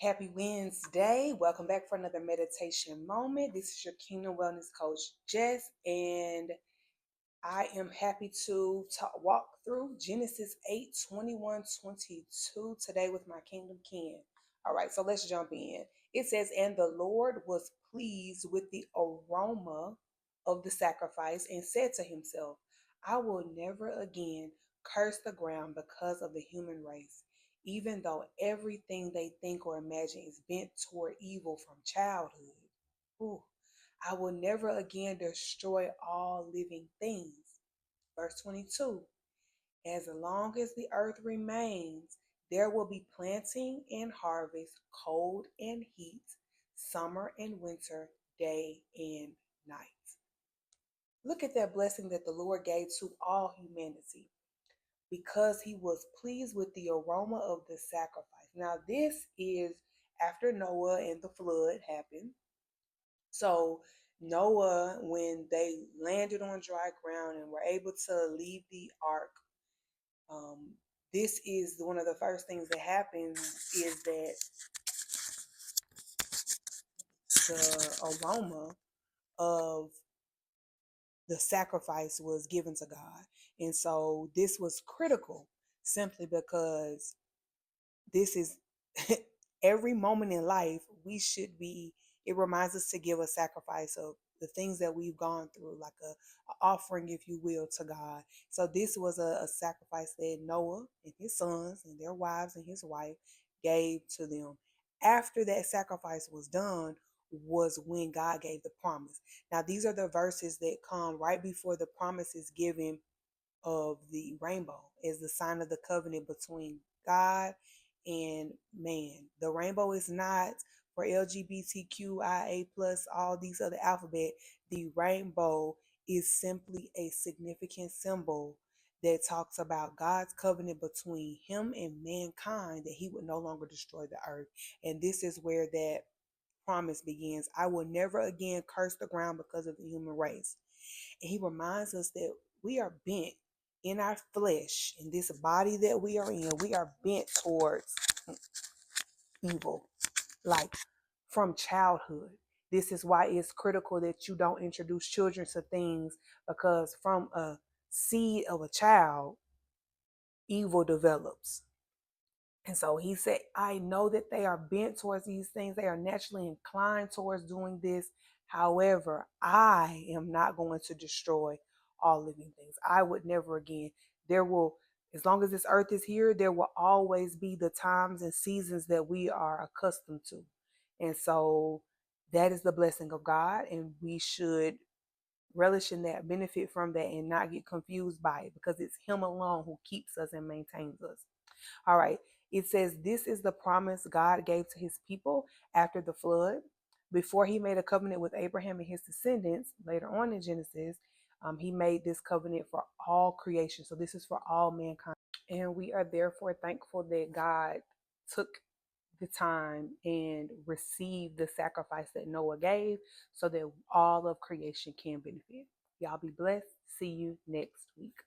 Happy Wednesday. Welcome back for another meditation moment. This is your Kingdom Wellness Coach, Jess, and I am happy to walk through Genesis 8:21-22 today with my Kingdom Kin. All right, so let's jump in. It says, "And the Lord was pleased with the aroma of the sacrifice and said to himself, I will never again curse the ground because of the human race, even though everything they think or imagine is bent toward evil from childhood. Ooh, I will never again destroy all living things." Verse 22, "As long as the earth remains, there will be planting and harvest, cold and heat, summer and winter, day and night." Look at that blessing that the Lord gave to all humanity because he was pleased with the aroma of the sacrifice. Now, this is after Noah and the flood happened. So Noah, when they landed on dry ground and were able to leave the ark, um, this is one of the first things that happens is that the aroma of the sacrifice was given to God. And so this was critical simply because this is every moment in life we should be, it reminds us to give a sacrifice of the things that we've gone through, like a offering, if you will, to God. So this was a sacrifice that Noah and his sons and their wives and his wife gave to them. After that sacrifice was done was when God gave the promise. Now these are the verses that come right before the promise is given of the rainbow as the sign of the covenant between God and man. The rainbow is not for LGBTQIA plus all these other alphabet. The rainbow is simply a significant symbol that talks about God's covenant between him and mankind, that he would no longer destroy the earth. And this is where that promise begins. I will never again curse the ground because of the human race. And he reminds us that we are bent in our flesh, in this body that we are in, we are bent towards evil, like from childhood. This is why it's critical that you don't introduce children to things, because from a seed of a child, evil develops. And so he said, I know that they are bent towards these things. They are naturally inclined towards doing this. However, I am not going to destroy all living things. I would never again. There will, as long as this earth is here, there will always be the times and seasons that we are accustomed to. And so that is the blessing of God. And we should relish in that, benefit from that, and not get confused by it, because it's him alone who keeps us and maintains us. All right. It says, this is the promise God gave to his people after the flood. Before he made a covenant with Abraham and his descendants, later on in Genesis, he made this covenant for all creation. So this is for all mankind. And we are therefore thankful that God took the time and received the sacrifice that Noah gave so that all of creation can benefit. Y'all be blessed. See you next week.